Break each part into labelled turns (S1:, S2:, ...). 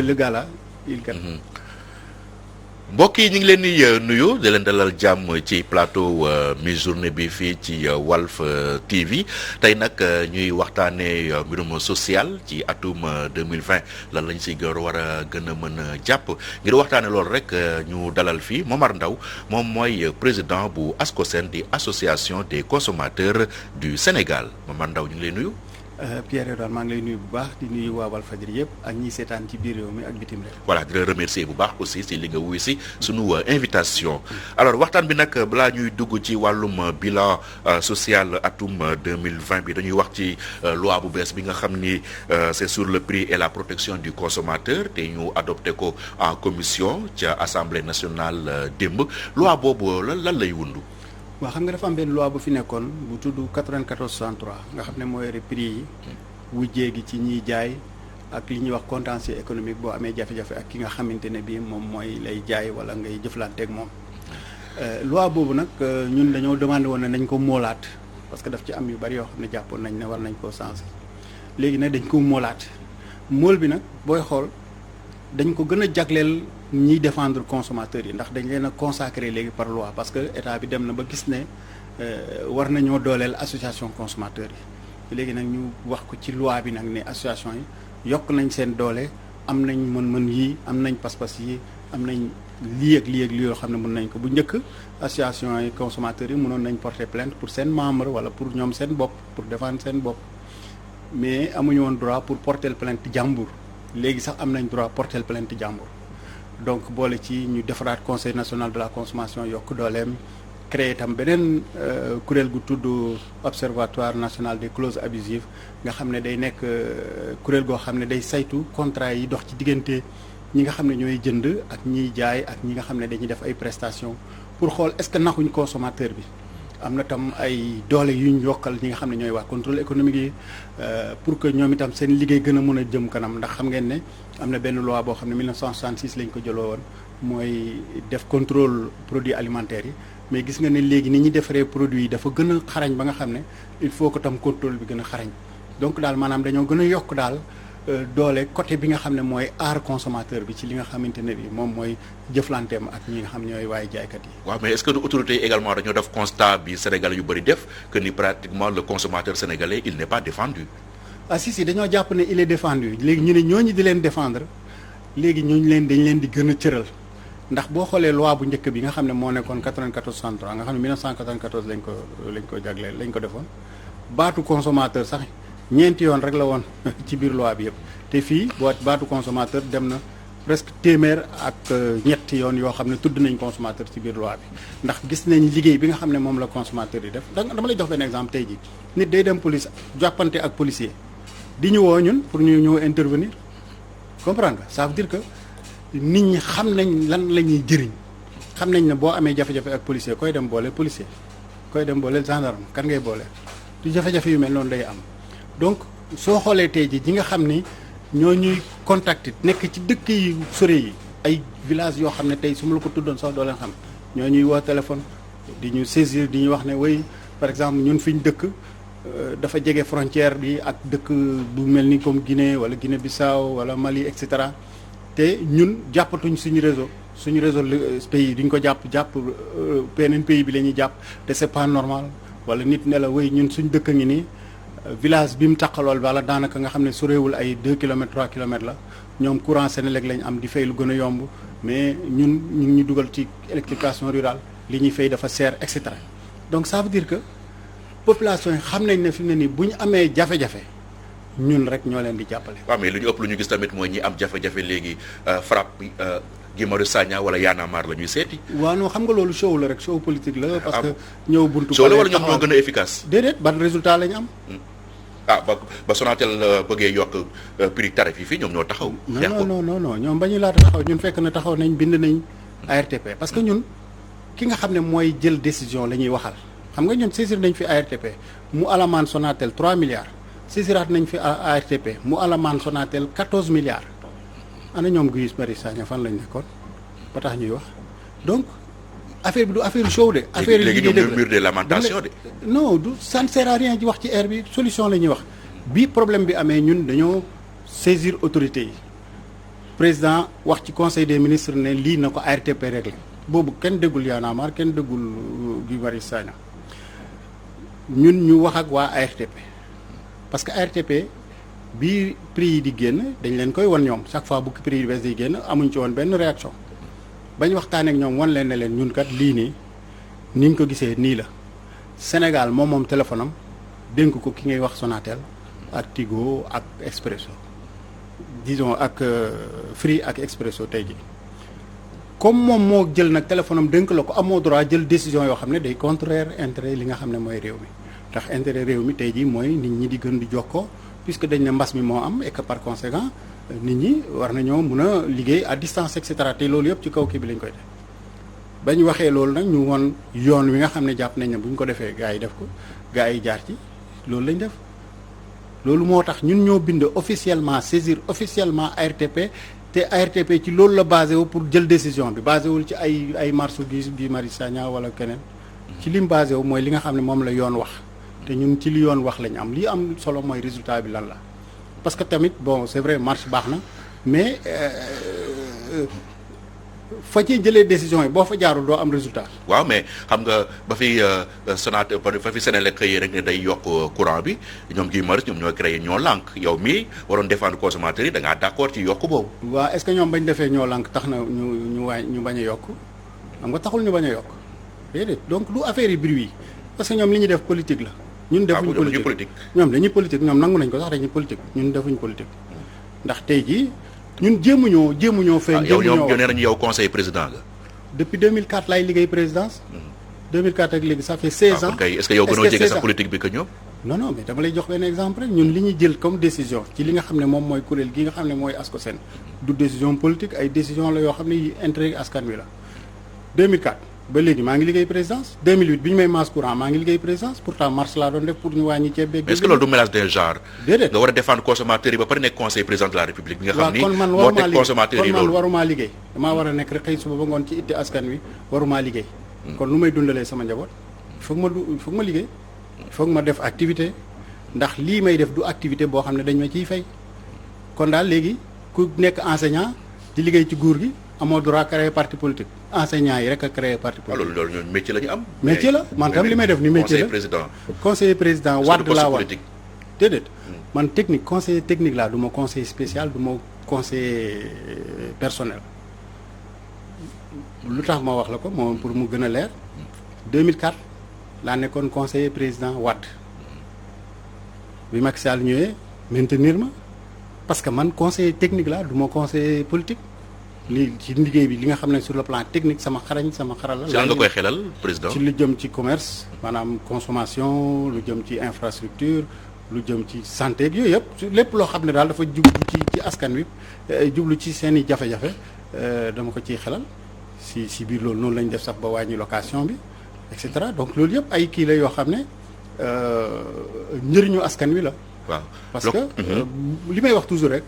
S1: le gars là il gagne.
S2: mbokk yi ñu ngi leen di nuyu di leen dalal jàmm ci plateau mi-journée bi fii ci Walf TV tey nag ñuy waxtaanee mbirum social ci atum 2020 lan lañ si war a gën a mën a jàpp ngir waxtaanee loolu rek ñu dalal fii Momar Ndao moom mooy président bu ASCOSEN di association des consommateurs du Sénégal Momar Ndao ñu ngi lay nuyu.
S1: Pierre Edouard maa ngi lay nuyu bu baax di nuyu waa Walfadjri yëpp ak ñiy seetaan ci biir réew mi ak bitim réew.
S2: voilà di la remercier bu baax aussi si li nga wuyu si sunu invitation. alors waxtaan bi nag balaa ñuy dugg ci wàllum bilan social atum 2020 bi dañuy wax ci loi bu bees bi nga xam ni c'est sur le prix et la protection du consommateur te ñu adopté ko en commission ca assemblée nationale démb loi boobu lan lay wundu.
S1: waaw xam nga dafa am benn loi bu fi nekkoon bu tudd 9463 nga xam ne moo yore prix yi wujjee gi ci ñiy jaay ak li ñuy wax contentieux économique boo amee jafe-jafe ak ki nga xamante ne bii moom mooy lay jaay wala ngay jëflanteeg moom. loi boobu nag ñun dañoo demandé woon ne nañ ko moolaat parce que daf ci am yu bari yoo xam ne jàppoon nañ ne war nañ koo changer léegi nag dañ ko moolaat mool bi nag booy xool dañ ko gën a jagleel. ñiy défendre consommateurs yi ndax dañ leen a consacré léegi par loi parce que état bi dem na ba gis ne war nañoo dooleel association consommateurs yi léegi nag ñu wax ko ci loi bi nag ne association yi yokk nañ seen doole am nañ mën-mën yi am nañ pas-pas yi am nañ lii ak lii yoo xam ne mën nañ ko bu njëkk association yi consommateurs yi mënoon nañ porter plainte pour seen membre wala pour ñoom seen bopp pour défendre seen bopp mais amuñu woon droit pour porter plainte jàmbur léegi sax am nañ droit porter plainte jàmbur. donc boole ci ñu defaraat conseil national de la consommation yokk dooleem créé itam beneen kuréel gu tudd observatoire national des clauses abusives nga xam ne day nekk kuréel goo xam ne day saytu contrat yi dox ci diggante ñi nga xam ne ñooy jënd ak ñiy jaay ak ñi nga xam ne dañuy def ay prestations pour xool est-ce que naxuñ consommateur bi. am na tam ay doole yu ñu yokkal ñi nga xam ne ñooy waa contrôle économique yi pour que ñoom itam seen liggéey gën a mën a jëm kanam ndax xam ngeen ne am na benn loi boo xam ne 1966 lañ ko jëloo woon mooy def contrôle produits alimentaires yi mais gis nga ne léegi ni ñuy defaree produits yi dafa gën a xarañ ba nga xam ne il faut que tam contrôle bi gën a xarañ donc daal maanaam dañoo gën a yokk daal doole côté bi nga xam ne mooy aar consommateur bi ci li nga xamante ne bi moom mooy jëflanteem ak ñi nga xam ñooy waaye jaaykat yi.
S2: waaw mais est-ce que autorités yi également dañoo def constat bi Sénégal yu bëri def que ni pratiquement le consommateur sénégalais il n'est pas défendu.
S1: ah si dañoo jàpp ne il est défendu léegi ñu ne ñooñu di leen défendre léegi ñooñu dañ leen di gën a cëral ndax boo xoolee loi bu njëkk bi nga xam ne moo nekkoon 9463 nga xam ne 1994 lañ ko jagleel lañ ko defoon baatu consommateur sax. ñeenti yoon rek la woon ci biir loi bi yëpp te fii boo baatu consommateur dem na presque téeméer ak ñetti yoon yoo xam ne tudd nañ consommateur ci biir loi bi ndax gis nañ liggéey bi nga xam ne moom la consommateur yi def dama lay jox benn exemple tey jii nit day dem police jàppante ak policier di ñu woo ñun pour ñu ñëw intervenir comprendre nga ça veut dire que nit ñi xam nañ lan la ñuy jëriñ xam nañ ne boo amee jafe-jafe ak policier koy dem boole policier koy dem boole gendarme kan ngay boole du jafe-jafe yu mel noonu day am. donc soo xoolee tey ji ñi nga xam ni ñoo ñuy contacter nekk ci dëkk yi sore yi ay village yoo xam ne tey su ma la ko tuddoon sax doo leen xam ñoo ñuy woo téléphone di ñu saisir di ñu wax ne way par exemple ñun fi ñu dëkk dafa jege frontière bi ak dëkk bu mel ni comme Guinée wala Guinée Bissau wala Mali et cetera te ñun jàppatuñ suñu réseau pays duñ ko jàpp beneen pays bi la ñuy jàpp te c'est pas normal wala nit ne la way ñun suñ dëkk ngi nii village bi mu taqalool wala daanaka nga xam ne soreewul ay 2 kilomètres 3 kilomètres la ñoom courant Senelec lañ am di fay lu gën a yomb mais ñun ñu ngi dugal ci électrification rurale li ñuy fay dafa seer et cetera donc ça veut dire que population yi xam nañ ne fi mu ne nii bu ñu amee jafe-jafe ñun rek ñoo leen di jàppale.
S2: waaw mais lu ñu ëpp lu ñu gis tamit mooy ñi am jafe-jafe léegi FRAPP Guy Marius Sagna wala Y'en a marre la ñuy seeti.
S1: waaw non xam nga loolu show la rek show politique la. parce que ñëw buntu.
S2: show la wala ñoom ñoo gën a efficace.
S1: déedéet ban résultat la ñu am.
S2: ba Sonatel bëggee yokk prix tarif yi fii ñoom ñoo taxaw.
S1: non ñoom ba ñu laata taxaw ñun fekk na taxaw nañ bind nañ ARTP parce que ñun ki nga xam ne mooy jël décision la ñuy waxal xam nga ñun saisir nañ fi ARTP mu alamaan Sonatel 3 milliards saisiraat nañ fi ARTP mu alamaan Sonatel 14 milliards ana ñoom Guy Marius Sagna fan lañ nekkoon ba tax ñuy wax donc affaire bi du affaire show de. affaire
S2: léegi ñoom ñooy mur de lamentation de.
S1: non du ça ne sert à rien ji wax ci air bi solution la ñuy wax bi problème bi amee ñun dañoo saisir autorités yi président wax ci conseil des ministres ne lii na ko ARTP réglé boobu kenn déggul Y'en a marre kenn déggul Guy Marius Sagna ñun ñu wax ak waa ARTP parce que ARTP bi prix yi di génn dañ leen koy wan ñoom chaque fois bu prix yi bees di génn amuñ ci woon benn réaction bañ waxtaanee ak ñoom wan leen ne leen ñun kat lii nii ni ñu ko gisee nii la Sénégal moom téléphone am dénk ko ki ngay wax Sonatel ak Tigo ak Expresso disons ak Free ak Expresso tey ji comme moom moo jël nag téléphone am dénk la ko amoo droit jël décision yoo xam ne day contraire intérêt li nga xam ne mooy réew mi ndax intérêt réew mi tey ji mooy nit ñi di gën di jokkoo puisque dañ ne mbas mi moo am et que par conséquent nit ñi war nañoo mun a liggéey à distance et cetera te loolu yëpp ci kaw kii bi lañ koy def bañ waxee loolu nag ñu won yoon wi nga xam ne jàpp nañ ne bu ñu ko defee gars yi def ko gars yi jaar ci loolu lañ def loolu moo tax ñun ñoo bind officiellement saisir officiellement ARTP te ARTP ci loolu la basé wu pour jël décision bi basé wul ci ay marche Guy Marius Sagna wala keneen ci li mu basé wu mooy li nga xam ne moom la yoon wax te ñun ci li yoon wax lañ am li am solo mooy résultat bi lan la parce que tamit bon c'est vrai marche baax na mais fa ci jëlee décision yi boo fa jaarul doo am résultat.
S2: waaw mais xam nga ba fi Sonatel ba fi Senelec xëyee rek ne day yokk courant bi ñoom Guy Marius ñoom ñoo créé ñoo lànk yow mii waroon défendre consommateurs yi da ngaa d'accord ci yokk boobu.
S1: waaw est-ce que ñoom bañ defee ñoo lànk tax na ñu bañ a yokk xam nga taxul ñu bañ a yokk déedéet donc du affaire yi bruit yi parce que ñoom li ñuy def politique la. ñun defuñu politique ñoom dañuy politique ñoom nangu nañ ko sax dañuy politique ñun defuñu politique ndax tey jii. ñun jéemuñoo feeñ.
S2: yow nee nañu yow conseil président la.
S1: depuis 2004 laay liggéey présidence. 2004 ak léegi ça fait 16 ans.
S2: kay est-ce que yow gënoo jege sa politique bi que ñoom.
S1: non mais dama lay jox benn exemple rek ñun li ñu jël comme décision ci li nga xam ne moom mooy kuréel gi nga xam ne mooy ASCOSEN du décision politique ay décision la yoo xam ne yi intérêt askan wi la. 2004 ba léegi maa ngi liggéey présidence 2008 bi ñu may masse courant maa ngi liggéey présidence pourtant marche laa doon def pour ñu wàññi ceeb beeg.
S2: est-ce que loolu du mélange des genres.
S1: déedéet
S2: nga war a défendre consommateurs yi ba pare nekk conseil président de la république. bi nga xam ni
S1: kon man
S2: moo teg consommateurs yi loolu
S1: warumaa liggéey. damaa war a nekk rek xëy suba ba ngoon ci itti askan wi warumaa liggéey. kon lu may dundalee sama njaboot. foog ma liggéey. foog ma def activité ndax lii may def du activité boo xam ne dañ ma ciy fay. kon daal léegi ku nekk enseignant di liggéey ci nguur gi amoo droit créer parti politique enseignant yi rek a créer parti politique.
S2: loolu ñun métier la ñu am.
S1: métier la man tam li may def ni métier la conseiller président Wade laa wax déedéet man technique conseiller technique laa du ma conseiller spécial du ma conseiller personnel. lu tax ma wax la ko moom pour mu gën a leer 2004 laa nekkoon conseiller président Wade bi Macky Sall ñëwee maintenir ma parce que man conseiller technique laa du ma conseiller politique. li ci liggéey bi li nga xam ne sur le plan technique sama xarala.
S2: ci lan nga koy xelal président.
S1: ci lu jëm ci commerce maanaam consommation lu jëm ci infrastructure lu jëm ci santé ak yooyu yëpp lépp loo xam ne daal dafa jublu ci askan wi jublu ci seen i jafe-jafe dama ko ciy xelal si biir loolu noonu lañ def sax ba wàññi location bi et cetera donc loolu yëpp ay kii la yoo xam ne njëriñu askan wi la.
S2: waaw
S1: parce que li may wax toujours rek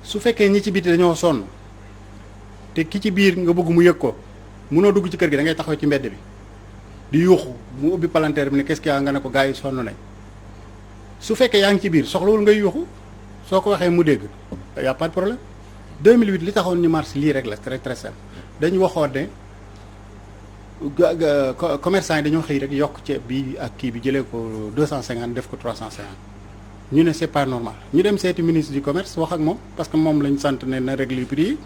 S1: su fekkee ñi ci biti dañoo sonn. te ki ci biir nga bëgg mu yëg ko munoo dugg ci kër gi da ngay taxaw ci mbedd bi di yuuxu mu ubbi palanteer bi ne qu'est-ce qu'il y a nga ne ko gars yi sonn nañ su fekkee yaa ngi ci biir soxlawul ngay yuuxu soo ko waxee mu dégg y a pas de problème 2008 li taxoon ñu marche lii rek la très très simple dañu waxoon ne commerçant yi dañoo xëy rek yokk ceeb bi ak kii bi jëlee ko 250 def ko 350 ñu ne c'est pas normal ñu dem seeti ministre du commerce wax ak moom parce que moom lañ sant ne na régler prix yi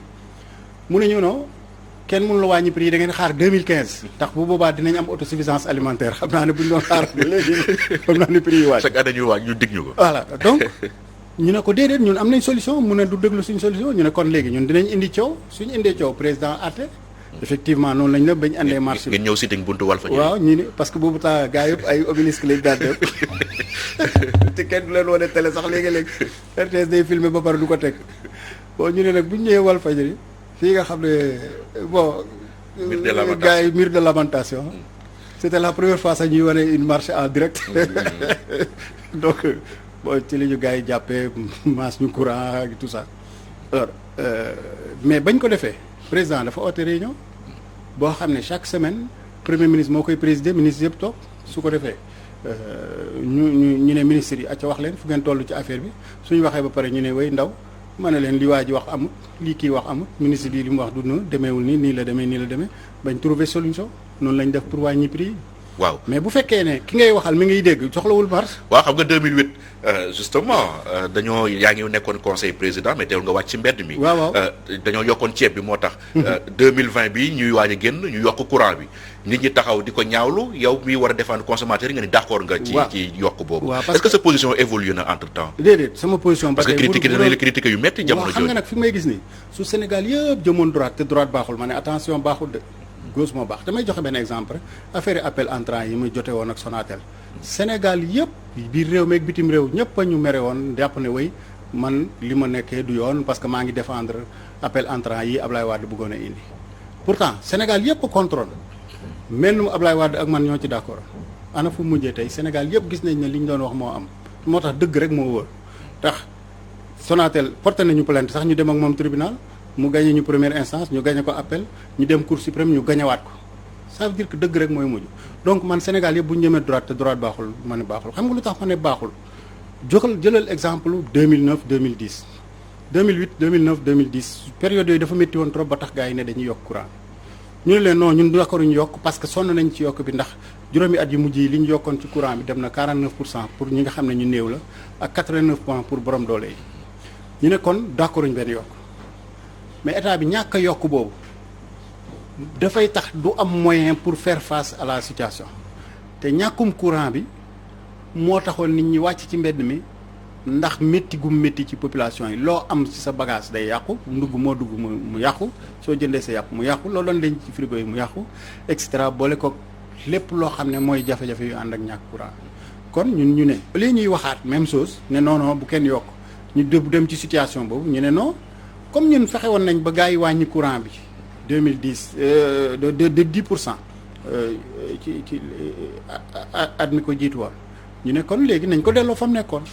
S1: mu ne ñu non kenn mënu la wàññi prix yi da ngeen xaar 2015 ndax bu boobaa dinañ am autosuffisance alimentaire xam naa ne bu ñu doon xaar léegi xam naa ne prix yi wàññi.
S2: chaque année ñuy wàññi ñu dig ñu ko.
S1: voilà donc ñu ne ko déedéet ñun am nañ solution mu ne du déglu suñ solution ñu ne kon léegi ñun dinañ indi coow suñu indee coow président àtte effectivement noonu lañ la bañ andee marché bi.
S2: ngeen ñëw sitting buntu Walfadjri.
S1: waaw ñu ne parce que boobu temps gars yëpp ay obélisque lañ daan def te kenn du leen wane télé sax léegi-léegi RTS day filmer ba pare du ko teg bon ñu ne nag bu ñu ñëwee Walfadjri fii nga xam ne bon. gars yi mur de lamentation. c'était la première fois sax ñuy wane une marche en direct. donc bon ci li ñu gars yi jàppee masse ñu courant ak tout ça. alors mais bañ ko defee président dafa oote réunion boo xam ne chaque semaine premier ministre moo koy présider ministre yëpp toog su ko defee ñu ne ministres yi acca wax leen fu ngeen toll ci affaire bi suñu waxee ba pare ñu ne way ndaw ma ne leen li waa ji wax amut lii kii wax amut ministre bi li mu wax du noonu demeewul nii la demee bañ trouver solution noonu lañ def pour wàññi prix yi.
S2: waaw
S1: mais bu fekkee ne ki ngay waxal mi ngiy dégg soxlawul marge.
S2: waaw xam nga 2008 justement dañoo yaa ngi nekkoon conseil président mais teewul nga wàcc ci mbedd mi.
S1: waaw
S2: dañoo yokkoon ceeb bi moo tax. 2020 bi ñuy waaj a génn ñu yokk courant bi nit ñi taxaw di ko ñaawlu yow mi war a défendre consommateur yi nga ni d'accord nga. ci yokk boobu. est-ce que sa position évolue na entre temps.
S1: déedéet sama position.
S2: parce que critiqué danañ la critiqué yu métti jamono jooju.
S1: xam nga nag fi may gis nii su Sénégal yëpp jëmoon droite te droite baaxul ma ne attention baaxul de. gauche moo baax damay joxe benn exemple affaire appel entrant yi muy jote woon ak Sonatel Sénégal yëpp biir réew meeg bitim réew ñëpp a ñu mere woon jàpp ne way man li ma nekkee du yoon parce que maa ngi défendre appel entrant yi Ablaye Wade bëggoon a indi pourtant Sénégal yëpp a contrôle mel nu Ablaye Wade ak man ñoo ci d'accord ana fu mujjee tey Sénégal yëpp gis nañ ne li ñu doon wax moo am moo tax dëgg rek moo wóor tax Sonatel porté nañu plainte sax ñu dem ak moom tribunal mu gagné ñu première instance ñu gagné ko appel ñu dem cour suprême ñu gagnéwaat ko ça veut dire que dëgg rek mooy mujj donc man Sénégal yëpp bu ñu jëmee droite te droite baaxul ma ne baaxul xam nga lu tax ma ne baaxul jëlal exemple 2009 2010 2008 2009 2010 période yooyu dafa métti woon trop ba tax gars yi ne dañuy yokk courant ñu ne leen non ñun d'accord ñu yokk parce que sonn nañ ci yokk bi ndax juróomi at yu mujj yi li ñu yokkoon ci courant bi dem na 49% pour ñi nga xam ne ñu néew la ak 89% pour borom doole yi ñu ne kon d'accord ñu benn yokk mais état bi ñàkk a yokk boobu dafay tax du am moyen pour faire face à la situation te ñàkkum courant bi moo taxoon nit ñi wàcc ci mbedd mi ndax métti gu métti ci population yi loo am ci sa bagage day yàqu ndugg moo dugg mu yàqu soo jëndee sa yàpp mu yàqu loolu doon denc ci frigo yi mu yàqu et cetera boole ko lépp loo xam ne mooy jafe-jafe yu ànd ak ñàkk courant kon ñun ñu ne au lieu ñuy waxaat même chose ne non bu kenn yokk ñu dem ci situation boobu ñu ne non. comme ñun fexe woon nañ ba gars yi wàññi courant bi 2010 de 10% ci at mi ko jiitu woon ñu ne kon léegi nañ ko delloo fa mu nekkoon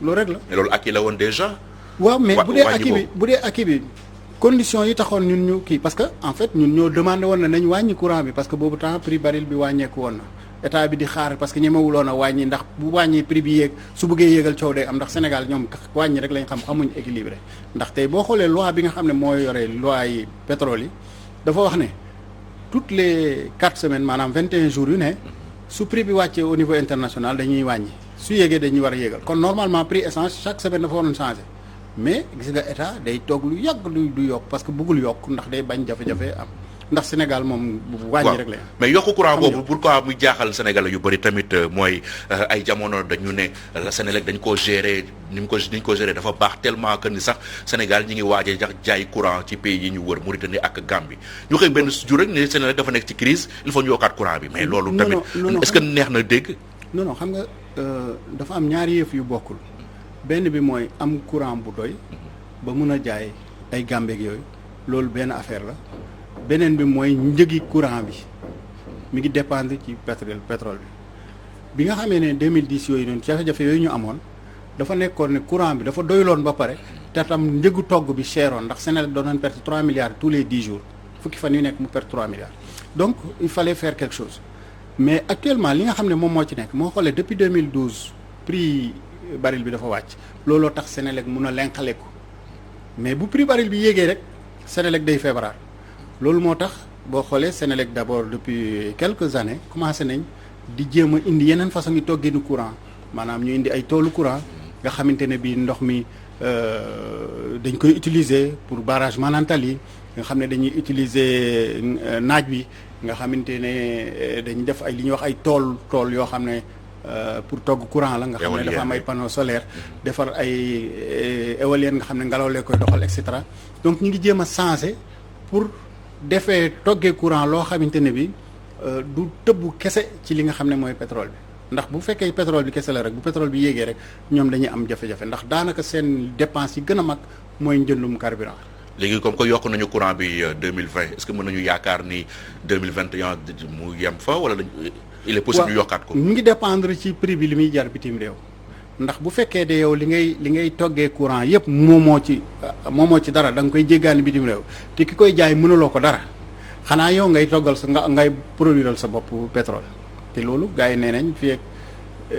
S1: loolu rek la.
S2: mais loolu acquis la woon déjà.
S1: waaw mais bu dee acquis bi conditions yi taxoon ñun ñu kii parce que en fait ñun ñoo demandé woon na nañ wàññi courant bi parce que boobu temps prix baril bi wàññeeku woon na. état bi di xaar parce que ñemewuloon a wàññi ndax bu wàññi prix bi yéeg su bëggee yéegal coow day am ndax Sénégal ñoom wàññi rek lañ xam xamuñ équilibré ndax tey boo xoolee loi bi nga xam ne moo yore loi yi pétrole yi dafa wax ne toutes les 4 semaines maanaam 21 jours yu ne su prix bi wàccee au niveau international dañuy wàññi su yéegee dañuy war a yéegal kon normalement prix essence chaque semaine dafa waroon changer mais gis nga état day toog lu yàgg du yokk parce que bëggul yokk ndax day bañ jafe-jafe am ndax Sénégal moom wàññi rek la
S2: mais yokku courant boobu pourquoi muy jaaxal Sénégal yu bëri tamit mooy ay jamono dañu ne la Sénélec dañ koo gérer ni ñu ko gérer dafa baax tellement que ni sax Sénégal ñi ngi waajee jaay courant ci pays yi ñu wër Mauritanie ak Gambie ñu xëy benn jur rek ne Sénélec dafa nekk ci crise il faut ñu yokkaat courant bi mais loolu tamit est-ce que neex na dégg
S1: non xam nga dafa am ñaari yëf yu bokkul benn bi mooy am courant bu doy ba mun a jaay ay Gambie ak yooyu loolu benn affaire la beneen bi mooy njëgi courant bi mi ngi dépendre ci pétrole bi nga xamee ne 2010 yooyu noonu jafe-jafe yooyu ñu amoon dafa nekkoon ne courant bi dafa doyloon ba pare te tam njëgu togg bi cheroon ndax Sénégal doon nañ perte 3 milliards tous les 10 jours fukki fan yu nekk mu perte 3 milliards donc il fallait faire quelque chose mais actuellement li nga xam ne moom moo ci nekk moo xoolee depuis 2012 prix baril bi dafa wàcc looloo tax Sénélec mun a lenqale ko mais bu prix baril bi yéegee rek Sénélec day feebaraat loolu moo tax boo xoolee Sénélec d'abord depuis quelques années commencé nañ di jéem a indi yeneen façon ngi toggee ni courant maanaam ñu indi ay toolu courant nga xamante ne bii ndox mi dañ koy utiliser pour barrage Manantali yi nga xam ne dañuy utiliser naaj bi nga xamante ne dañuy def ay li ñuy wax ay tool yoo xam ne pour togg courant la nga xam ne dafa am ay panneaux solaires defar ay éoliennes nga xam ne ngelaw lee koy doxal et cetera donc ñu ngi jéem a changer pour defee toggee courant loo xamante ne bi du tëbb kese ci li nga xam ne mooy pétrole bi ndax bu fekkee pétrole bi kese la rek bu pétrole bi yéegee rek ñoom dañuy am jafe-jafe ndax daanaka seen dépense yi gën a mag mooy njëndum carburant.
S2: léegi comme que yokk nañu courant bi 2020 est-ce que mën nañu yaakaar ni 2021 mu yem fa wala il est possible ñu yokkaat ko.
S1: mu ngi dépendre ci prix bi li muy jar bitim réew ndax bu fekkee de yow li ngay toggee courant yépp moomoo ci dara da nga koy jéggaani bitim réew te ki koy jaay mënuloo ko dara xanaa yow ngay toggal ngay produiral sa bopp pétrole te loolu gars yi nee nañ fii ak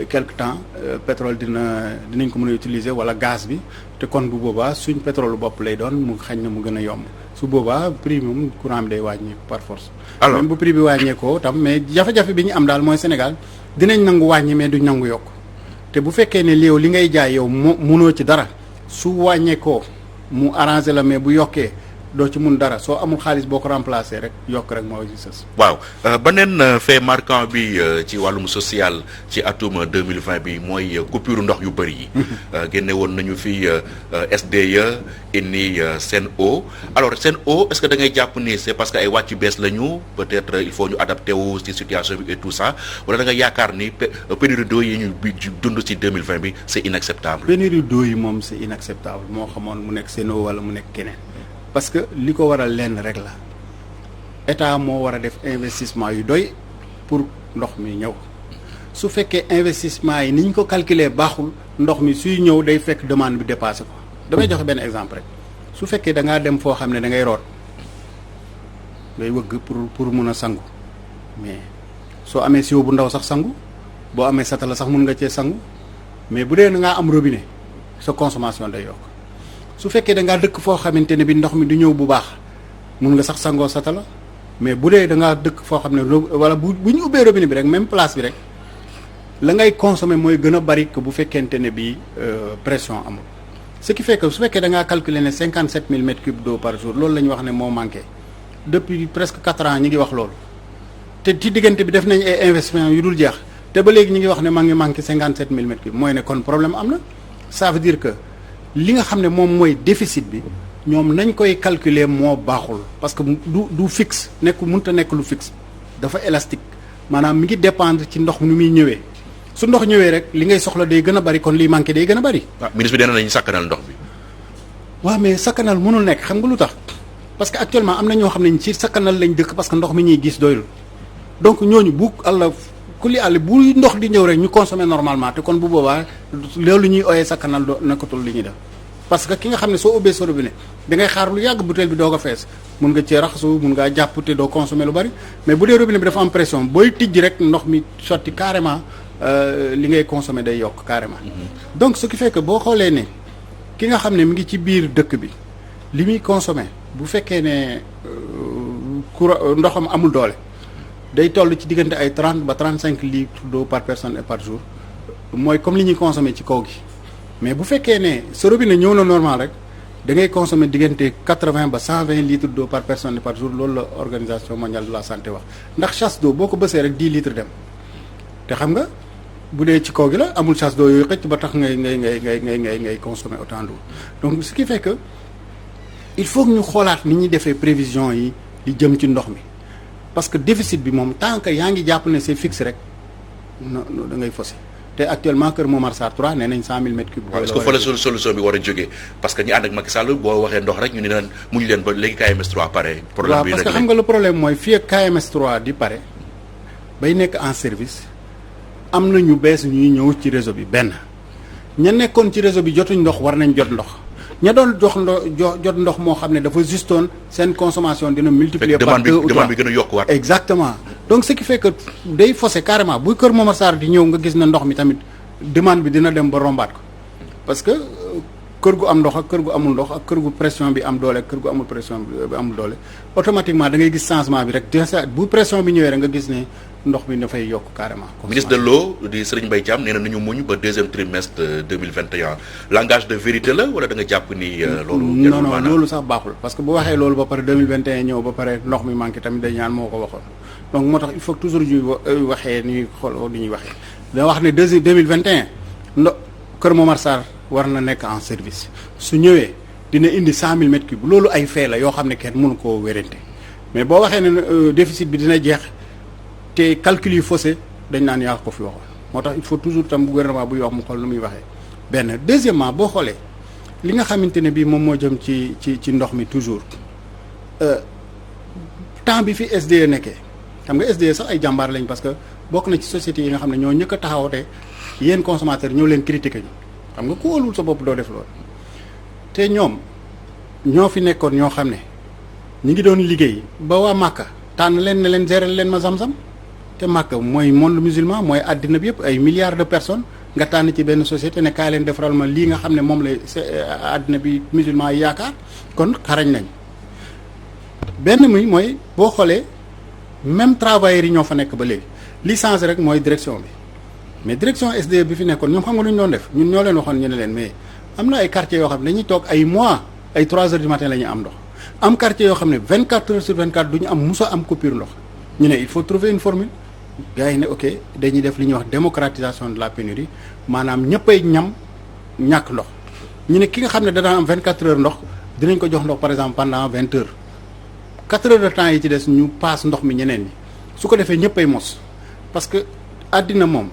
S1: quelque temps pétrole dinañ ko mën a utiliser wala gaz bi te kon bu boobaa suñ pétrole bopp lay doon mu xañ na mu gën a yomb su boobaa prix bi moom courant bi day wàññi par force. alors même bu prix bi wàññeekoo tam mais jafe-jafe bi ñu am daal mooy Sénégal dinañ nangu wàññi mais duñ nangu yokk te bu fekkee ne li ngay jaay yow munoo ci dara su wàññeekoo mu arrangé la mais bu yokkee doo ci mun dara soo amul xaalis boo ko remplacer rek yokk rek moo ci sës.
S2: waaw beneen fait marquant bi ci wàllum social ci atum 2020 bi mooy coupure ndox yu bëri yi. génne woon nañu fi SDE indi Sen'Eau alors Sen'Eau est-ce que da ngay jàpp ni c'est parce que ay wàcc bees la ñu peut-être il faut ñu adapté wu ci situation bi et tout ça wala da nga yaakaar ni pénurie d'eau yi ñu dund ci 2020 bi c'est inacceptable.
S1: pénurie d'eau yi moom c'est inacceptable moo xamoon mu nekk Sen'Eau wala mu nekk keneen. parce que li ko waral lenn rek la état moo war a def investissement yu doy pour ndox mi ñëw su fekkee investissement yi ni ñu ko calculer baaxul ndox mi suy ñëw day fekk demande bi dépassé ko damay joxe benn exemple rek su fekkee da ngaa dem foo xam ne da ngay root ngay wëgg pour mun a sangu mais soo amee siwo bu ndaw sax sangu boo amee satala sax mun nga cee sangu mais bu dee da ngaa am robinet sa consommation day yokk. su fekkee da ngaa dëkk foo xamante ne bi ndox mi du ñëw bu baax mun nga sax sangoo satala mais bu dee da ngaa dëkk foo xam ne wala bu ñu ubbee robinet bi rek même place bi rek la ngay consommer mooy gën a bari que bu fekkente ne bi pression amul. ce qui fait que su fekkee da ngaa calculer ne 57 000 mètres cubes d'eau par jour loolu la ñu wax ne moo manqué depuis presque 4 ans ñi ngi wax loolu te ci diggante bi def nañ ay investissement yu dul jeex te ba léegi ñi ngi wax ne maa ngi manqué 57 000 mètres cubes mooy ne kon problème am na ça veut dire que. li nga xam ne moom mooy déficit bi ñoom nañ koy calculer moo baaxul parce que du fixe mënut a nekk lu fixe dafa élastique maanaam mi ngi dépendre ci ndox nu muy ñëwee su ndox ñëwee rek li ngay soxla day gën a bari kon liy manqué day gën a bari.
S2: waaw ministre bi nee nañu sakkanal ndox bi.
S1: waaw mais sakkanal mënul nekk xam nga lu tax parce que actuellement am na ñoo xam ne ci sakkanal lañ dëkk parce que ndox mi ñuy gis doyul donc ñooñu bu ku li àll bu ndox di ñëw rek ñu consommer normalement te kon bu boobaa loolu ñuy ooyee sakkanal doo nekkatul li ñuy def parce que ki nga xam ne soo ubbee sa robinet da ngay xaar lu yàgg butéel bi doo ko fees mun nga cee raxasu mun ngaa jàpp te doo consommer lu bari mais bu dee robinet bi dafa am pression booy tijji rek ndox mi sotti carrément li ngay consommer day yokk carrément. donc ce qui fait que boo xoolee ne ki nga xam ne mi ngi ci biir dëkk bi li muy consommer bu fekkee ne courant ndoxam amul doole. day toll ci diggante ay 30 ba 35 litres d'eau par personne et par jour mooy comme li ñuy consommer ci kaw gi mais bu fekkee ne sa robinet ñëw na normal rek da ngay consommer diggante 80 ba 120 litres d'eau par personne et par jour loolu la organisation mondiale de la santé wax ndax chasse d'eau boo ko bësee rek 10 litres dem te xam nga bu dee ci kaw gi la amul chasse d'eau yooyu xëcc ba tax ngay consommer autant d'eau donc ce qui fait que il faut que ñu xoolaat ni ñuy defee prévision yi di jëm ci ndox mi. parce que déficit bi moom tant que yaa ngi jàpp ne c'est fixe rek da ngay faussé te actuellement Kër Momar Sarr 3 nee nañ 100 000 mètres cubes.
S2: waaw est-ce que fa la solution bi war a jógee parce que ñi ànd ak Macky Sall boo waxee ndox rek ñu ne leen muñu leen ba léegi KMS 3 pare. problème bi
S1: parce que xam nga le problème mooy fii ak KMS 3 di pare bay nekk en service am na ñu bees ñuy ñëw ci réseau bi benn ña nekkoon ci réseau bi jotuñ ndox war nañ jot ndox. ña doon jot ndox moo xam ne dafa justoon seen consommation dina multiplier par 2 ou 3
S2: demande bi gën a yokkuwaat.
S1: exactement donc ce qui fait que day faussé carrément buy Kër Momar Sarr di ñëw nga gis na ndox mi tamit demande bi dina dem ba rombaat ko parce que kër gu am ndox ak kër gu amul ndox ak kër gu pression bi am doole ak kër gu amul pression bi amul doole automatiquement da ngay gis changement bi rek déjà bu pression bi ñëwee rek nga gis ne ndox bi dafay yokk carrément.
S2: ministre de l'eau di Serigne Mbaye Thiam nee na nañu muñ ba deuxième trimestre 2021 langage de vérité la wala da nga jàpp ni. loolu
S1: non loolu sax baaxul parce que bu waxee loolu ba pare 2021 ñëw ba pare ndox mi manqué tamit day ñaan moo ko waxoon donc moo tax il faut que toujours ñuy waxee ni ñuy xool ni ñuy waxee. da wax ne 2021 Kër Momar Sarr war na nekk en service su ñëwee dina indi 100 000 mètres cubes loolu ay fait la yoo xam ne kenn mënu koo wérante mais boo waxee ne déficit bi dina jeex. te calcul yu faussé dañ naan yaa ko fi waxoon moo tax il faut toujours tam gouvernement buy wax mu xool nu muy waxee benn deuxièmement boo xoolee li nga xamante ne bii moom moo jëm ci ndox mi toujours temps bi fi SDE nekkee xam nga SDE sax ay jàmbaar lañ parce que bokk na ci société yi nga xam ne ñoo ñëkk a taxawate yéen consommateurs ñoo leen critiqué ñu xam nga ku wóolul sa bopp doo def loolu te ñoom ñoo fi nekkoon ñoo xam ne ñi ngi doon liggéey ba waa Màkka tànn leen ne leen gérer leen ma Zamzam te Makka mooy monde musulman mooy àddina bi yëpp ay milliards de personnes nga tànn ci benn société ne kaay leen defaral ma lii nga xam ne moom la àddina bi musulman yi yaakaar kon xarañ nañ. benn muy mooy boo xoolee même travailleurs yi ñoo fa nekk ba léegi licence rek mooy direction bi mais direction SDE bi fi nekkoon ñoom xam nga lu ñu doon def ñun ñoo leen waxoon ñu ne leen mais am na ay quartiers yoo xam ne dañuy toog ay mois ay 3 heures du matin la ñuy am ndox am quartier yoo xam ne 24 heures sur 24 du ñu am musa am coupure ndox ñu ne il faut trouver une formule gars yi ne ok dañuy def li ñuy wax démocratisation de la pénurie maanaam ñëppay ñam ñàkk ndox ñu ne ki nga xam ne danaa am 24 heures ndox dinañ ko jox ndox par exemple pendant 20 heures 4 heures de temps yi ci des ñu paas ndox mi ñeneen ñi su ko defee ñëppay mos parce que àddina moom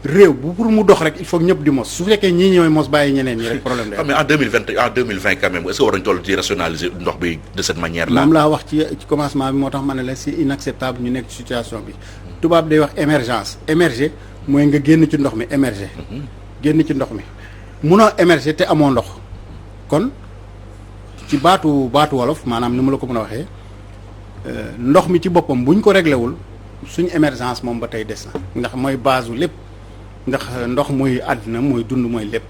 S1: réew bu pour mu dox rek il faut ñëpp di mos su fekkee ñii ñooy mos bàyyi ñeneen ñi rek problème day
S2: mais en 2020 quand même est-ce que war nañu toll ci rationaliser ndox bi de cette manière là.
S1: moom laa wax ci commencement bi moo tax ma ne la c'est inacceptable ñu nekk ci situation bi tubaab day wax émergence émerger mooy nga génn ci ndox mi émerger génn ci ndox mi munoo émerger te amoo ndox kon ci baatu wolof maanaam ni mu la ko mën a waxee ndox mi ci boppam bu ñu ko réglé wul suñu émergence moom ba tey des na ndax mooy base u lépp ndax ndox mooy àddina mooy dund mooy lépp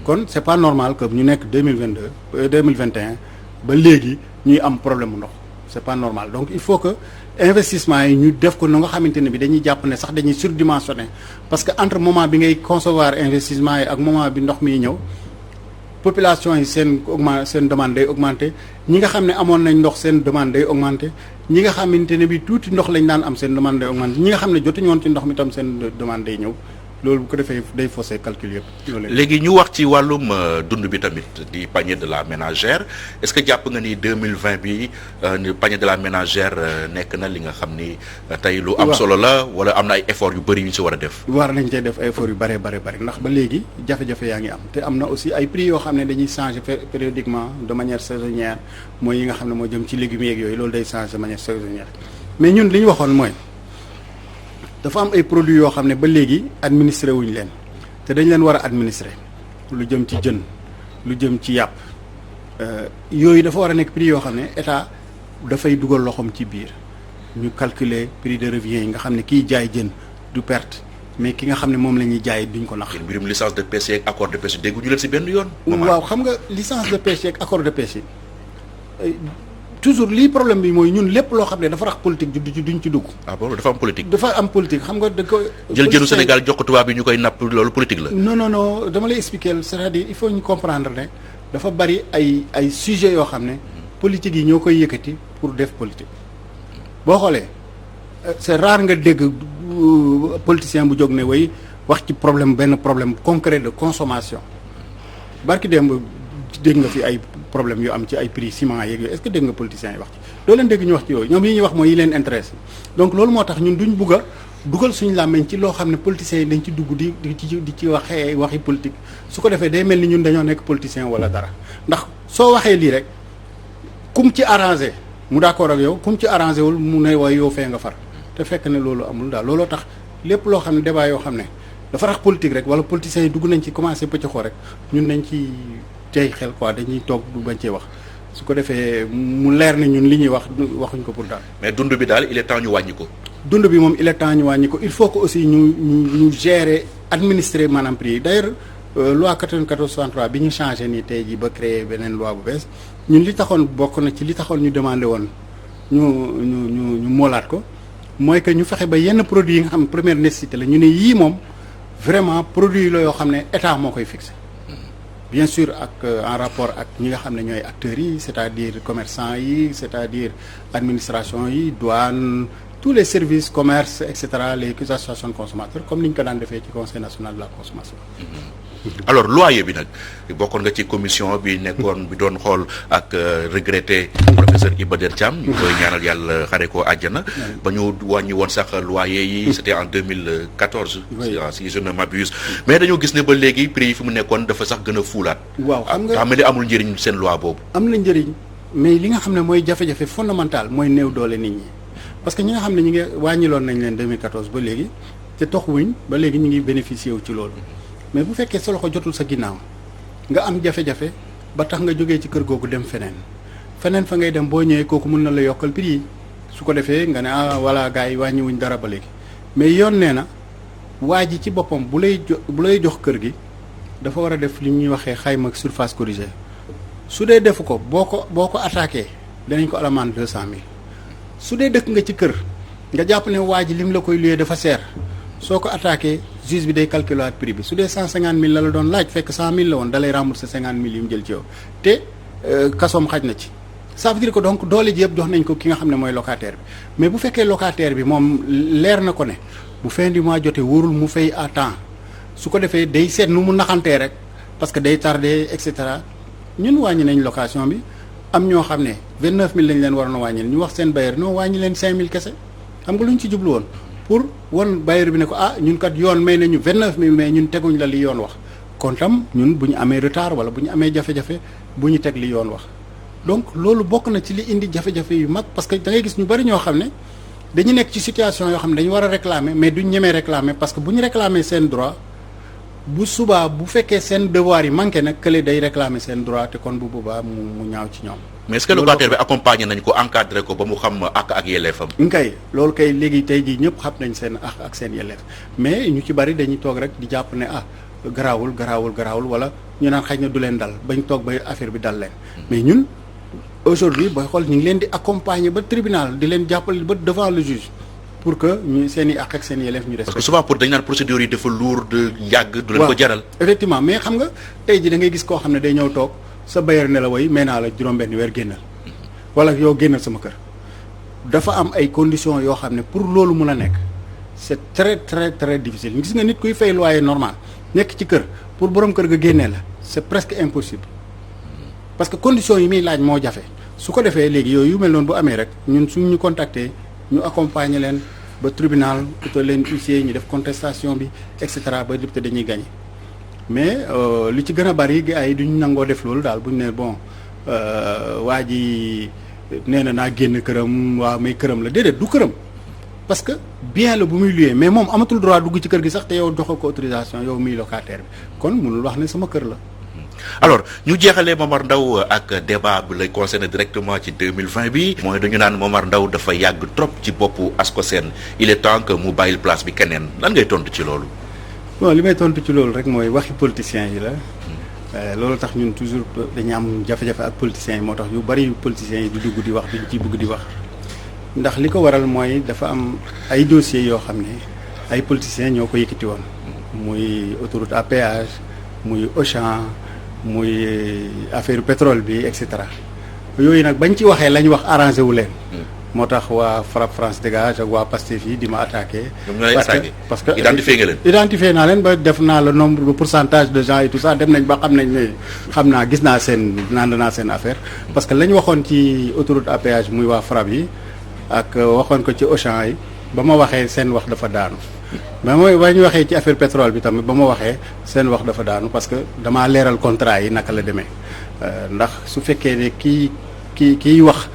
S1: kon c'est pas normal que ñu nekk 2021 ba léegi ñuy am problème mu ndox c'est pas normal donc il faut que investissement yi ñu def ko na nga xamante ne bi dañuy jàpp ne sax dañuy surdimensionné parce que entre moment bi ngay concevoir investissement yi ak moment bi ndox mi ñëw population yi seen demande day augmenté ñi nga xam ne amoon nañ ndox seen demande day augmenté ñi nga xamante ne bi tuuti ndox lañ daan am seen demande day augmenté ñi nga xam ne jotuñu woon ci ndox mi tam seen demande day ñëw loolu bu ko defee day fausser calcul yëpp.
S2: léegi ñu wax ci wàllum dund bi tamit di panier de la ménagère est-ce que jàpp nga ni 2020 bi panier de la ménagère nekk na li nga xam ni tey lu am solo la wala am na ay efforts yu bëri yu ñu si war a def.
S1: war nañ cee def ay efforts yu bëree bëri ndax ba léegi jafe-jafe yaa ngi am te am na aussi ay prix yoo xam ne dañuy changer périodiquement de manière saisonnière mooy yi nga xam ne moo jëm ci légumes yeeg yooyu loolu day changer de manière saisonnière mais ñun li ñu waxoon mooy. dafa am ay produits yoo xam ne ba léegi administré wuñu leen te dañ leen war a administré lu jëm ci jën lu jëm ci yàpp yooyu dafa war a nekk prix yoo xam ne état dafay dugal loxoom ci biir ñu calculer prix de revient yi nga xam ne kiy jaay jën du perte mais ki nga xam ne moom la ñuy jaay duñ ko nax.
S2: mbirum licence de pêche ak accord de pêche dégguñu leen si benn yoon.
S1: waaw xam nga licence de pêche ak accord de pêche yi toujours lii problème bi mooy ñun lépp loo xam ne dafa rax politique duñ ci dugg.
S2: ah bon dafa am politique.
S1: dafa am politique xam nga da ko.
S2: jël jënu Sénégal jox ko tubaab bi ñu koy napp loolu politique la.
S1: non dama lay expliquer c'est-à-dire il faut ñu comprendre ne dafa bari ay sujets yoo xam ne politique yi ñoo koy yëkkati pour def politique. boo xoolee c'est rare nga dégg politicien bu jóg ne way wax ci benn problème concret de consommation barki démb dégg nga fi ay problème yu am ci ay prix ciment yeeg yooyu est-ce que dégg nga politiciens yi wax ci doo leen dégg ñu wax ci yooyu ñoom yi ñuy wax mooy yi leen intéressé donc loolu moo tax ñun duñ bugg a dugal suñu làmmeñ ci loo xam ne politiciens yi dañ ci dugg di ci waxee waxi politique su ko defee day mel ni ñun dañoo nekk politicien wala dara ndax soo waxee lii rek kum ci arrangé mu d'accord ak yow kum ci arrangé wul mu ne waaye yow fee nga far te fekk ne loolu amul daal looloo tax lépp loo xam ne débat yoo xam ne dafa rax politique rek wala politiciens yi dugg nañ ci commencé pëccëxoo rek ñun nañ ci tey xel quoi dañuy toog du bañ cee wax su ko defee mu leer na ñun li ñuy wax waxuñ ko pour daal.
S2: mais dund bi daal il est temps ñu wàññi ko.
S1: dund bi moom il est temps ñu wàññi ko il faut que aussi ñu gérer administrer maanaam prix yi d'ailleurs loi 94/63 bi ñu changé nii tey jii ba créer beneen loi bu bees ñun li taxoon bokk na ci li taxoon ñu demandé woon ñu moolaat ko mooy que ñu fexe ba yenn produits yi nga xam première nécessité la ñu ne yii moom vraiment produit la yoo xam ne état moo koy fixé. bien sûr ak en rapport ak ñi nga xam ne ñooy acteurs yi c'est-à-dire commerçants yi c'est-à-dire administration yi douane tous les services commerce et cetera les associations de consommateurs comme ni ñu ko daan defee ci conseil national de la consommation.
S2: alors loyer bi nag bokkoon nga ci commission bi nekkoon bi doon xool ak regretté professeur Iba Der Thiam. ñu koy ñaanal yàlla xare ko àjjana. ba ñu wàññi woon sax loyer yi. c'était en 2014. si je ne m'abuse. mais dañoo gis ne ba léegi prix yi fi mu nekkoon dafa sax gën a fuulaat.
S1: waaw xam nga
S2: xam ne amul njëriñ seen loi boobu.
S1: am na njëriñ mais li nga xam ne mooy jafe-jafe fondamental mooy néew doole nit ñi parce que ñi nga xam ne ñi ngi wàññiloon nañ leen 2014 ba léegi te toxuwuñ ba léegi ñu ngi bénéficier wu ci loolu. mais bu fekkee sa loxo jotul sa ginnaaw nga am jafe-jafe ba tax nga jógee ci kër googu dem feneen fa ngay dem boo ñëwee kooku mën na la yokkal prix yi su ko defee nga ne voilà gars yi wàññiwuñ dara ba léegi mais yoon nee na waa ji ci boppam bu lay jox kër gi dafa war a def li ñuy waxee xayma surface corrigée su dee defu ko boo ko attaqué danañ ko amende 200 000 su dee dëkk nga ci kër nga jàpp ne waa ji lim la koy luyee dafa seer soo ko attaqué juge bi day calculer prix bi su dee 150 000 la doon laaj fekk 100 000 la woon da lay rembourser 50 000 yu mu jël ci yow te kasoom xaj na ci. ça veut dire que donc doole ji yëpp jox nañ ko ki nga xam ne mooy locataire bi mais bu fekkee locataire bi moom leer na ko ne bu fin du mois jotee wóorul mu fay à temps su ko defee day seet nu mu naxantee rek parce que day tardé et cetera ñun wàññi nañ location bi am ñoo xam ne 29000 lañ leen waroon a wàññil ñu wax seen bailleur non wàññi leen 5000 kese xam nga lu ñu ci jublu woon pour won bailleur bi ne ko ah ñun kat yoon may nañu 29000 mais ñun teguñ la li yoon wax kon tam ñun bu ñu amee retard wala bu ñu amee jafe-jafe bu ñu teg li yoon wax. donc loolu bokk na ci li indi jafe-jafe yu mag parce que da ngay gis ñu bari ñoo xam ne dañu nekk ci situation yoo xam ne dañu war a réclamer mais duñ ñemee réclamer parce que bu ñu réclamer seen droit bu subaa bu fekkee seen devoir yi manqué nag kële day réclamer seen droit te kon bu boobaa mu ñaaw ci ñoom.
S2: mais est-ce que locataire bi accompagner nañ ko encadrer ko ba mu xam ak yelleefam.
S1: kay loolu kay léegi tey jii ñëpp xam nañ seen ak seen yelleef mais ñu ci bari dañuy toog rek di jàpp ne garaawul wala ñu naan xëy na du leen dal bañ toog ba affaire bi dal leen mais ñun. aujourd'hui booy xool ñu ngi leen di accompagner ba tribunal di leen jàppale ba devant le juge pour que ñu seen i àq ak seen i yelleef ñu respecté.
S2: parce que souvent pour dañ naan procédure yi dafa lourd yàgg. du leen ko jaral.
S1: effectivement mais xam nga tey ji da ngay gis koo xam ne day ñëw toog sa bailleur ne la way may naa la juróom-benn weer génnal wala yow génnal sama kër dafa am ay conditions yoo xam ne pour loolu mun a nekk c'est très très très difficile gis nga nit kuy fay loyer normal nekk ci kër pour borom kër ga génnee la c'est presque impossible parce que conditions yi muy laaj moo jafe. su ko defee léegi yooyu yu mel noonu bu amee rek ñun suñ ñu contacter ñu accompagner leen ba tribunal utal leen huissier ñu def contestation bi et cetera ba lépp te dañuy gagner mais li ci gën a bari gars yi duñ nangoo def loolu daal bu ñu ne bon waa ji nee na naa génn këram waaw mais këram la déedéet du këram parce que bien la bu muy louer mais moom amatul droit dugg ci kër gi sax te yow joxoo ko autorisation yow muy locataire bi kon mënul wax ne sama kër la.
S2: alors ñu jeexalee Momar Ndao ak débat bi lay concerné directement ci 2020 bi mooy dañu naan Momar Ndao dafa yàgg trop ci boppu ASCOSEN il est temps que mu bàyyil place bi keneen lan ngay tontu ci loolu.
S1: bon li may tontu ci loolu rek mooy waxi politiciens yi la loolu tax ñun toujours dañu am jafe-jafe ak politiciens yi moo tax yu bari politiciens yi di dugg di wax duñ ci bëgg di wax ndax li ko waral mooy dafa am ay dossiers yoo xam ne ay politiciens ñoo ko yëkkati woon muy autoroute à péage muy Auchan muy affaire pétrole bi et cetera yooyu nag bañ ci waxee lañ wax arrangé wu leen. moo tax waa FRAPP France Dégage ak waa PASTEF yi di ma attaqué. parce que
S2: identifié nga leen.
S1: identifié naa leen ba def naa le nombre de pourcentage de gens et tout ça dem nañ ba xam nañ ne xam naa gis naa seen nand naa seen affaire. parce que la ñu waxoon ci autoroute à péage muy waa FRAPP yi ak waxoon ko ci Auchan yi ba ma waxee seen wax dafa daanu. mais mooy ba ñu waxee ci affaire pétrole bi tamit ba ma waxee seen wax dafa daanu parce que damaa leeral contrat yi naka la demee ndax su fekkee ne kiy wax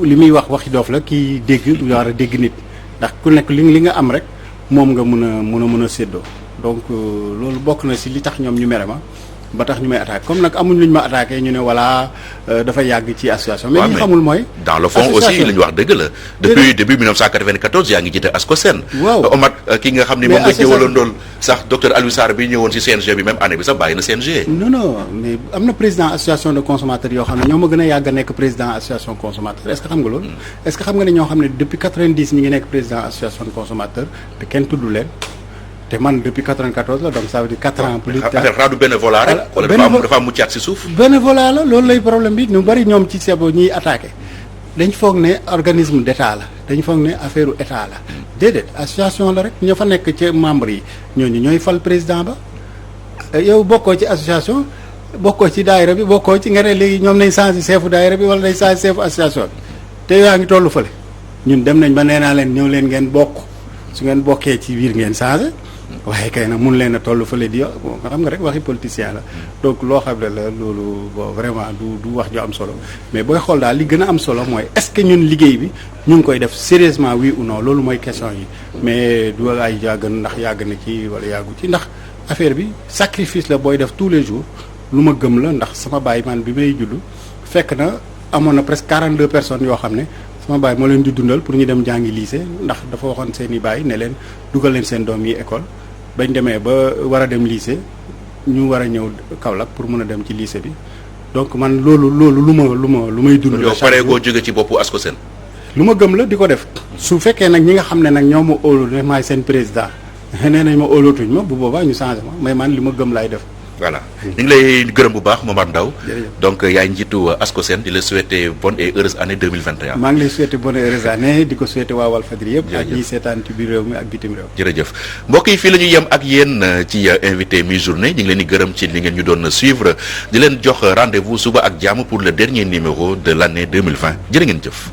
S1: li muy wax waxi doof la kiy dégg du war a dégg nit ndax ku nekk li nga am rek moom nga mun a séddoo donc loolu bokk na si li tax ñoom ñu mere ma ba tax ñu may attaqué comme nag amuñ luñ ma attaqué ñu ne voilà dafa yàgg ci association. mais li ñu xamul mooy.
S2: dans le fond aussi li ñu wax dëgg la. depuis début 1994 yaa ngi jiite ASCOSEN.
S1: waaw
S2: Omar ki nga xam ne moom nga ñëwaloon doon sax docteur Aliou Sarr bi ñëwoon ci CNG bi même année bi sax bàyyi na CNG.
S1: non mais am na président association de consommateurs yoo xam ne ñoo ma gën a yàgg a nekk président association consommateur est-ce que xam nga loolu. est-ce que xam nga ne ñoo xam ne depuis 90 ñi ngi nekk président association de consommateur te kenn tudd leen. te man depuis 94 la donc ça veut dire 4 ans plus tard.
S2: affaire du bénévolat rek. wala dafa am muccaat ci suuf.
S1: bénévolat la loolu lay problème bi ñu bari ñoom ci sebo ñiy attaqué dañ foog ne organisme d'état la dañ foog ne affaire état la déedéet association la rek ña fa nekk ci membres yi ñooñu ñooy fal président ba yow bokkoo ci association bokkoo ci daayira bi bokkoo ci nga ne léegi ñoom nañ changé chefu daayira bi wala nañ changé chefu association bi te yaa ngi tollu fële ñun dem nañ ba nee naa leen ñëw leen ngeen bokk su ngeen bokkee ci biir ngeen changé. waaye kay nag mun leen a toll fële di nga xam nga rek waxi politicien la donc loo xam ne la loolu bon vraiment du wax ju am solo mais booy xool daal li gën a am solo mooy est-ce que ñun liggéey bi ñu ngi koy def sérieusement oui ou non loolu mooy question yi mais du ay yàgg ndax yàgg na ci wala yàggu ci ndax affaire bi sacrifice la booy def tous les jours lu ma gëm la ndax sama baay man bi may juddu fekk na amoon na presque 42 personnes yoo xam ne sama baay moo leen di dundal pour ñu dem jàngi lycée ndax dafa waxoon seen i baay ne leen dugal leen seen doom yi école bañ demee ba war a dem lycée ñu war a ñëw Kaolack pour mën a dem ci lycée bi donc man loolu lu may dund la.
S2: yow pare koo jóge ci boppu Ascosen.
S1: lu ma gëm la di ko def su fekkee nag ñi nga xam ne nag ñoo ma óolu ne maay seen président nee nañ ma óolootuñ ma bu boobaa ñu changé ma mais man li ma gëm laay def.
S2: voilà ñu ngi lay gërëm bu baax Momar Ndao.
S1: jërëjëf
S2: donc yaay njiitu Ascosen di la souhaiter bonne et heureuse année 2021.
S1: maa ngi lay souhaiter bonne et heureuse année di ko souhaiter waa Walfadjri yëpp.
S2: jërëjëf
S1: ak ñi seetaan ci biir réew mi ak bitim réew.
S2: jërëjëf mbokk yi fii la ñu yem ak yéen ci invité mi-journée ñu ngi leen di gërëm ci li ngeen ñu doon suivre di leen jox rendez-vous suba ak jàmm pour le dernier numéro de l'année 2020 jërë ngeen jëf.